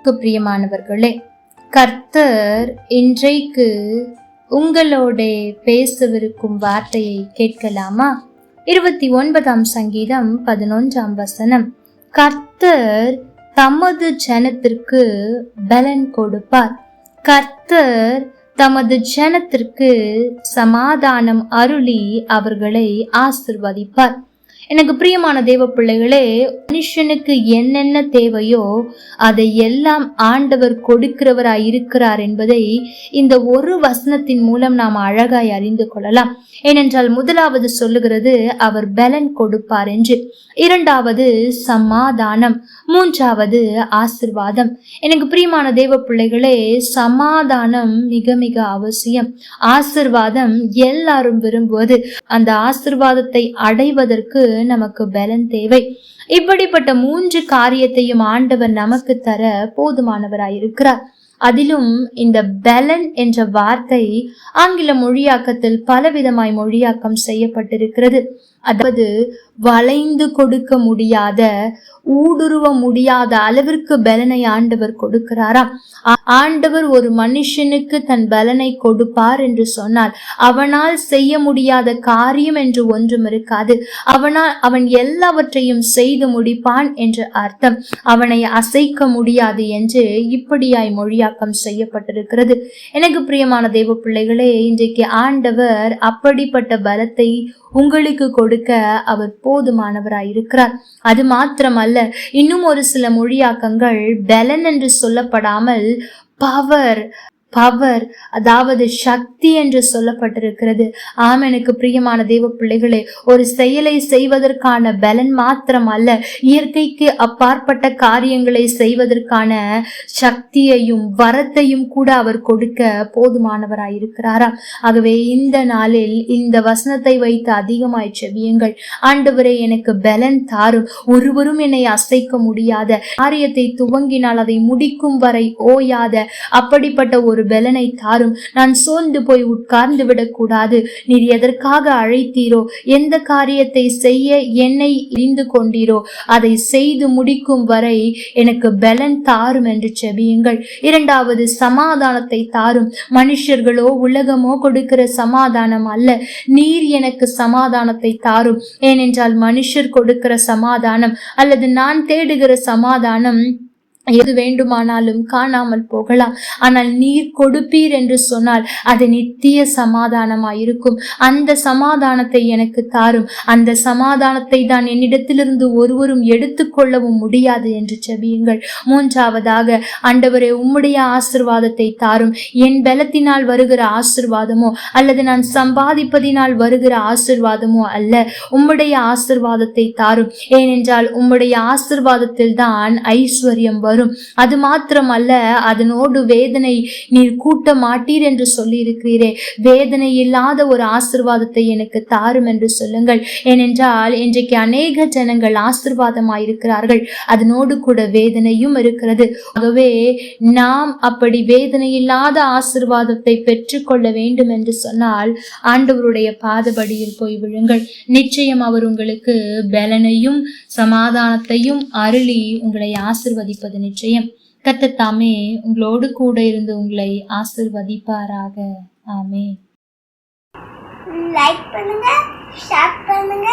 பிரியமானவர்களே, கர்த்தர் இன்றைக்கு உங்களோட பேசவிருக்கும் வார்த்தையை கேட்கலாமா? 29ஆம் சங்கீதம் 11ஆம் வசனம். கர்த்தர் தமது ஜனத்திற்கு பலன் கொடுப்பார். கர்த்தர் தமது ஜனத்திற்கு சமாதானம் அருளி அவர்களை ஆசிர்வதிப்பார். எனக்கு பிரியமான தேவ பிள்ளைகளே, மனுஷனுக்கு என்னென்ன தேவையோ அதை எல்லாம் ஆண்டவர் கொடுக்கிறவராய் இருக்கிறார் என்பதை இந்த ஒரு வசனத்தின் மூலம் நாம் அழகாய் அறிந்து கொள்ளலாம். ஏனென்றால் முதலாவது சொல்லுகிறது அவர் பலன் கொடுப்பார் என்று, இரண்டாவது சமாதானம், மூன்றாவது ஆசிர்வாதம். எனக்கு பிரியமான தேவ பிள்ளைகளே, சமாதானம் மிக மிக அவசியம். ஆசிர்வாதம் எல்லாரும் விரும்புவது. அந்த ஆசிர்வாதத்தை அடைவதற்கு நமக்கு பலன் தேவை. இப்படிப்பட்ட 3 காரியத்தையும் ஆண்டவர் நமக்கு தர போதுமானவராயிருக்கிறார். அதிலும் இந்த பலன் என்ற வார்த்தை ஆங்கில மொழியாக்கத்தில் பலவிதமாய் மொழியாக்கம் செய்யப்பட்டிருக்கிறது. அதாவது வளைந்து கொடுக்க முடியாத, ஊடுருவ முடியாத அளவிற்கு பலனை ஆண்டவர் கொடுக்கிறாராம். ஆண்டவர் ஒரு மனுஷனுக்கு தன் பலனை கொடுப்பார் என்று சொன்னால் அவனால் செய்ய முடியாத காரியம் என்று ஒன்றும் இருக்காது. அவன் எல்லாவற்றையும் செய்து முடிப்பான் என்று அர்த்தம். அவனை அசைக்க முடியாது என்று இப்படியாய் மொழியாக்கம் செய்யப்பட்டிருக்கிறது. எனக்கு பிரியமான தேவ பிள்ளைகளே, இன்றைக்கு ஆண்டவர் அப்படிப்பட்ட பலத்தை உங்களுக்கு கொடுக்க அவர் போதுமானவராய் இருக்கிறார். அது மாத்திரமல்ல, இன்னும் ஒரு சில மொழியாக்கங்கள் பலன் என்று சொல்லப்படாமல் பவர் அதாவது சக்தி என்று சொல்லப்பட்டிருக்கிறது. எனக்கு பிரியமான தேவ பிள்ளைகளே, ஒரு செயலை செய்வதற்கான பலன் மாத்திரம் அல்ல, இயற்கைக்கு அப்பாற்பட்ட காரியங்களை செய்வதற்கான சக்தியையும் வரத்தையும் கூட அவர் கொடுக்க போதுமானவராய் இருக்கிறாராம். ஆகவே இந்த நாளில் இந்த வசனத்தை வைத்து அதிகமாய் செவியுங்கள். ஆண்டவரே, எனக்கு பலன் தாரும். ஒருவரும் என்னை அசைக்க முடியாத காரியத்தை துவங்கினால் அதை முடிக்கும் வரை ஓயாத அப்படிப்பட்ட ஒரு பலனை தாரும். நான் சோர்ந்து போய் உட்கார்ந்து விடக்கூடாது. நீர் எதற்காக அழைத்தீரோ, எந்த காரியத்தை செய்ய என்னை அறிந்து கொண்டீரோ அதை செய்து முடிக்கும் வரை எனக்கு பலன் தாரும் என்று செபியுங்கள். இரண்டாவது, சமாதானத்தை தாரும். மனுஷர்களோ உலகமோ கொடுக்கிற சமாதானம் அல்ல, நீர் எனக்கு சமாதானத்தை தாரும். ஏனென்றால் மனுஷர் கொடுக்கிற சமாதானம் அல்லது நான் தேடுகிற சமாதானம் எது வேண்டுமானாலும் காணாமல் போகலாம். ஆனால் நீர் கொடுப்பீர் என்று சொன்னால் அது நித்திய சமாதானமாயிருக்கும். அந்த சமாதானத்தை எனக்கு தாரும். அந்த சமாதானத்தை தான் என்னிடத்திலிருந்து ஒருவரும் எடுத்துக்கொள்ளவும் முடியாது என்று செபியுங்கள். மூன்றாவதாக, ஆண்டவரே, உம்முடைய ஆசிர்வாதத்தை தாரும். என் பலத்தினால் வருகிற ஆசிர்வாதமோ அல்லது நான் சம்பாதிப்பதினால் வருகிற ஆசிர்வாதமோ அல்ல, உம்முடைய ஆசிர்வாதத்தை தாரும். ஏனென்றால் உம்முடைய ஆசிர்வாதத்தில் தான் ஐஸ்வர்யம் வரும். அது மாத்திரமல்ல, அதனோடு வேதனை நீர் கூட்ட மாட்டீர் என்று சொல்லி இருக்கிறீரே. வேதனை இல்லாத ஒரு ஆசிர்வாதத்தை எனக்கு தாரும் என்று சொல்லுங்கள். ஏனென்றால் இன்றைக்கு அநேக ஜனங்கள் ஆசிர்வாதமாயிருக்கிறார்கள், அதனோடு கூட வேதனையும் இருக்கிறது. ஆகவே நாம் அப்படி வேதனை இல்லாத ஆசிர்வாதத்தை பெற்றுக்கொள்ள வேண்டும் என்று சொன்னால் ஆண்டவருடைய பாதபடியில் போய் விழுங்கள். நிச்சயம் அவர் உங்களுக்கு பலனையும் சமாதானத்தையும் அருளி உங்களை ஆசிர்வதிப்பது நிச்சயம். கர்த்தர் தாமே உங்களோடு கூட இருந்து உங்களை ஆசிர்வதிப்பாராக. ஆமென். லைக் பண்ணுங்க, ஷேர் பண்ணுங்க,